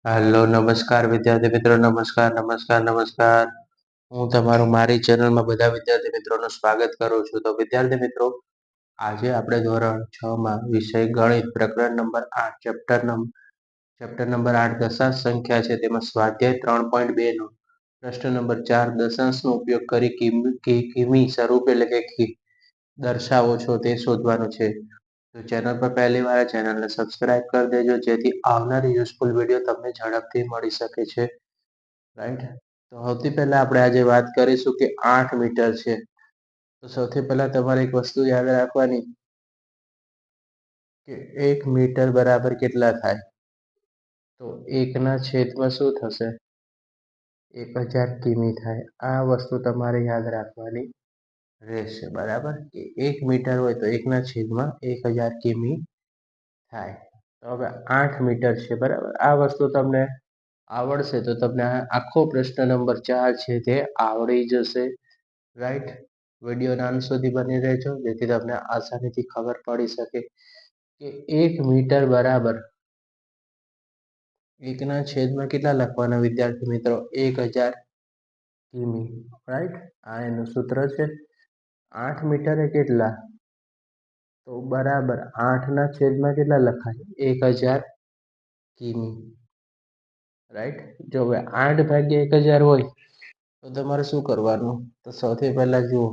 Hello નમસ્કાર વિદ્યાર્થી મિત્રો, નમસ્કાર. હું તમારું મારી ચેનલમાં બધા વિદ્યાર્થી મિત્રોનું સ્વાગત કરું છું. તો વિદ્યાર્થી મિત્રો, આજે આપણે ધોરણ 6 માં વિષય ગણિત પ્રકરણ નંબર 8 ચેપ્ટર નંબર 8 દશાંશ સંખ્યા છે. તેમાં સ્વાધ્યાય 3.2 નો પ્રશ્ન નંબર 4 દશાંશનો ઉપયોગ કરી કિમી સ્વરૂપ એટલે કે દર્શાવો છો તે શોધવાનું છે. તો ચેનલ પર પહેલી વાર ચેનલને સબસ્ક્રાઇબ કરી દેજો, જેથી આવનારી યુઝફુલ વિડીયો તમને ઝડપથી મળી શકે છે. રાઈટ. તો સૌથી પહેલા આપણે આજે વાત કરીશું કે 8 મીટર છે. તો સૌથી પહેલા તમારે એક વસ્તુ યાદ રાખવાની કે 1 મીટર બરાબર કેટલા થાય? તો 1 ના છેદમાં શું થશે? 1000 કિમી થાય. આ વસ્તુ તમારે યાદ રાખવાની રહેશે. બરાબર, કે 1 મીટર હોય તો 1 ના છેદમાં 1000 કિમી થાય. તો હવે 8 મીટર છે. બરાબર, આ વસ્તુ તમને આવડશે તો તમને આખો પ્રશ્ન નંબર 4 છે તે આવડી જશે. રાઈટ. વિડીયોના અંત સુધી બની રહેજો, જેથી તમને આસાનીથી ખબર પડી શકે કે 1 મીટર બરાબર 1 ના છેદમાં કેટલા લખવાના વિદ્યાર્થી મિત્રો? 1000 કિમી. રાઈટ, આ એનું સૂત્ર છે. 8 મીટર એ કેટલા? તો બરાબર 8 ના છેદમાં કેટલા લખાય? 1000 કિમી. રાઈટ. જો હવે 8 ભાગ્યા 1000 હોય તો તમારે શું કરવાનું? તો સૌથી પહેલા જુઓ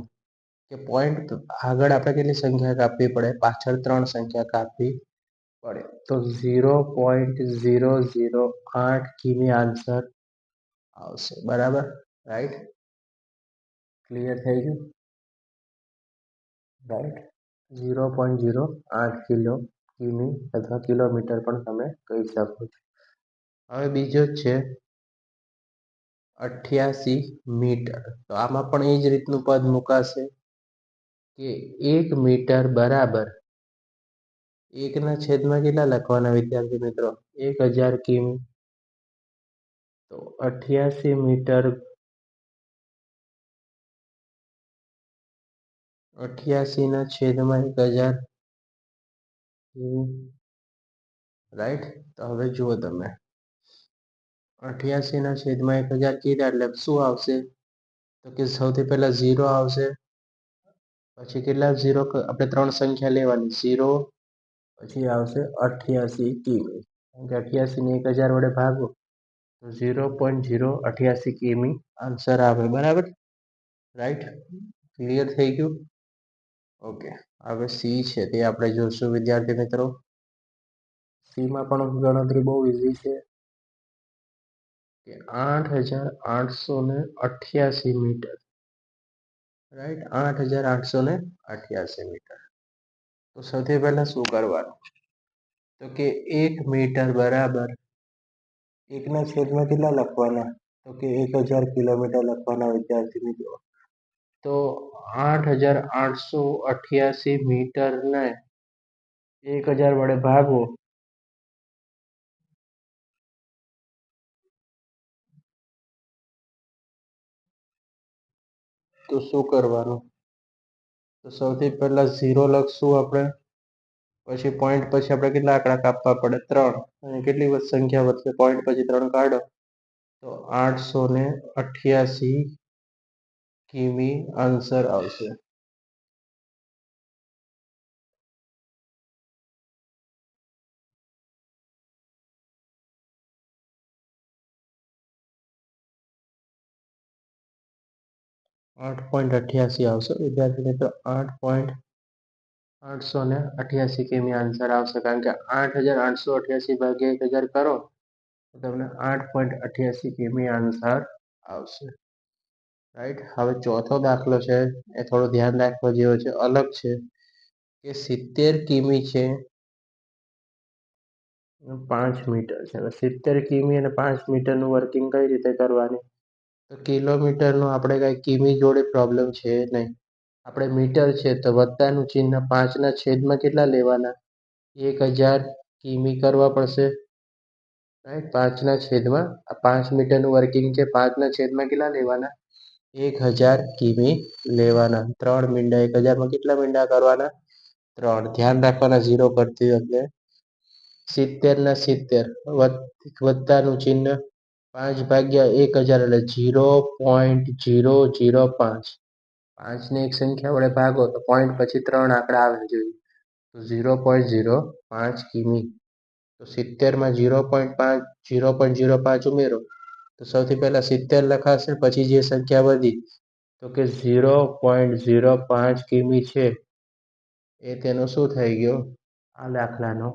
કે પોઈન્ટ આગળ આપણે કેટલી સંખ્યા કાપવી પડે? પાછળ 3 સંખ્યા કાપવી પડે. તો 0.008 કિમી આન્સર આવશે. બરાબર, રાઈટ. ક્લિયર થઈ ગયું? રાઈટ. 0.08 કિમી અથવા કિલોમીટર પણ તમે કહી શકો છો. હવે બીજો જ છે 88 મીટર. તો આમાં પણ એ જ રીતનું પદ મુકાશે કે 1 મીટર બરાબર 1 ના છેદમાં કેટલા લખવાના વિદ્યાર્થી મિત્રો? 1000 કિમી. તો 88 મીટર 88 ના છેદમાં 1000 કિમી. રાઈટ. તો હવે જુઓ તમે, 88 ના છેદમાં 1000 કીધા એટલે શું આવશે? તો કે સૌથી પહેલા 0 આવશે. પછી કેટલા 0? આપણે 3 સંખ્યા લેવાની. 0 પછી આવશે 88 કિમી. કારણ કે 88 ને 1000 વડે ભાગો તો 0.088 કિમી આન્સર આવે. બરાબર, રાઈટ. ક્લિયર થઈ ગયું? ઓકે. હવે સી છે તે આપણે જોશું વિદ્યાર્થી મિત્રો. સીમાં પણ ગણતરી બહુ ઈઝી છે કે 8888 મીટર. Right, 8888 metre. તો સૌથી પહેલા શું કરવાનું? તો કે 1 મીટર બરાબર 1 ના છેદમાં કેટલા લખવાના? તો કે 1000 કિલોમીટર લખવાના વિદ્યાર્થી મિત્રો. તો 8888 મીટરને 1000 વડે ભાગો તો શું કરવાનું? તો સૌથી પહેલા 0 લખશું આપણે. પછી પોઈન્ટ પછી આપણે કેટલા આંકડા કાપવા પડે? 3. અને કેટલી સંખ્યા વધશે? પોઈન્ટ પછી 3 કાઢો તો 888 કિમી આન્સર આવશે. .88 આવશે વિદ્યાર્થી મિત્રો. 8.888 કિમી આન્સર આવશે. કારણ કે 8888 ભાગ્યા 1000 કરો તો તમને 8.88 કિમી આન્સર આવશે. રાઈટ. હવે ચોથો દાખલો છે એ થોડો ધ્યાન રાખવા જેવો છે, અલગ છે કે 70 કિમી છે 5 મીટર છે. 70 કિમી અને 5 મીટરનું વર્કિંગ કઈ રીતે કરવાની? તો કિલોમીટરનો આપણે કઈ કિમી જોડે પ્રોબ્લેમ છે નહીં. આપણે મીટર છે તો વત્તાનું ચિહ્ન 5 ના છેદમાં કેટલા લેવાના? 1000 કિમી કરવા પડશે. રાઈટ. 5 ના છેદમાં 5 મીટરનું વર્કિંગ છે, 5 ના છેદમાં કેટલા લેવાના? 1000 કિમી લેવાના. 3 મીંડા 1000 માં કેટલા મીંડા કરવાના? 3. ધ્યાન રાખવાના 0 કરતી વખતે. 70 ના 70 વત્તાનું ચિહ્ન 5/1000 એટલે 0.005. 5 ને એક સંખ્યા વડે ભાગો તો પોઈન્ટ પછી 3 આંકડા આવે જોઈએ તો 0.05 કિમી. તો 70માં 0.05 ઉમેરો તો સૌથી પહેલા 70 લખાશે, પછી જે સંખ્યા વધી તો કે 0.05 કિમી છે એ તેનો શું થઈ ગયો, આ દાખલાનો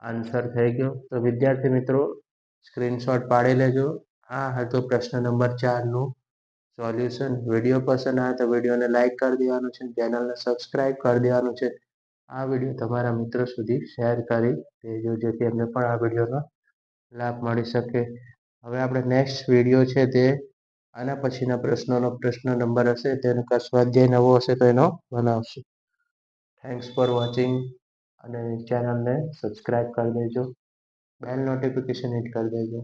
આન્સર થઈ ગયો. તો વિદ્યાર્થી મિત્રો સ્ક્રીનશોટ પાડી લેજો. આ હતો પ્રશ્ન નંબર 4નું સોલ્યુશન. વિડીયો પસંદ આવે તો વિડીયોને લાઈક કરી દેવાનું છે, ચેનલને સબસ્ક્રાઈબ કરી દેવાનું છે. આ વિડીયો તમારા મિત્રો સુધી શેર કરી દેજો જેથી એમને પણ આ વિડીયોનો લાભ મળી શકે. હવે આપણે નેક્સ્ટ વિડીયો છે તે આના પછીના પ્રશ્નોનો પ્રશ્ન નંબર હશે તેનો સ્વાધ્યાય નવો હશે તો એનો બનાવશું. થેન્ક્સ ફોર વોચિંગ અને ચેનલને સબસ્ક્રાઈબ કરી દેજો, બેલ નોટિફિકેશન હિટ કરી દેજો.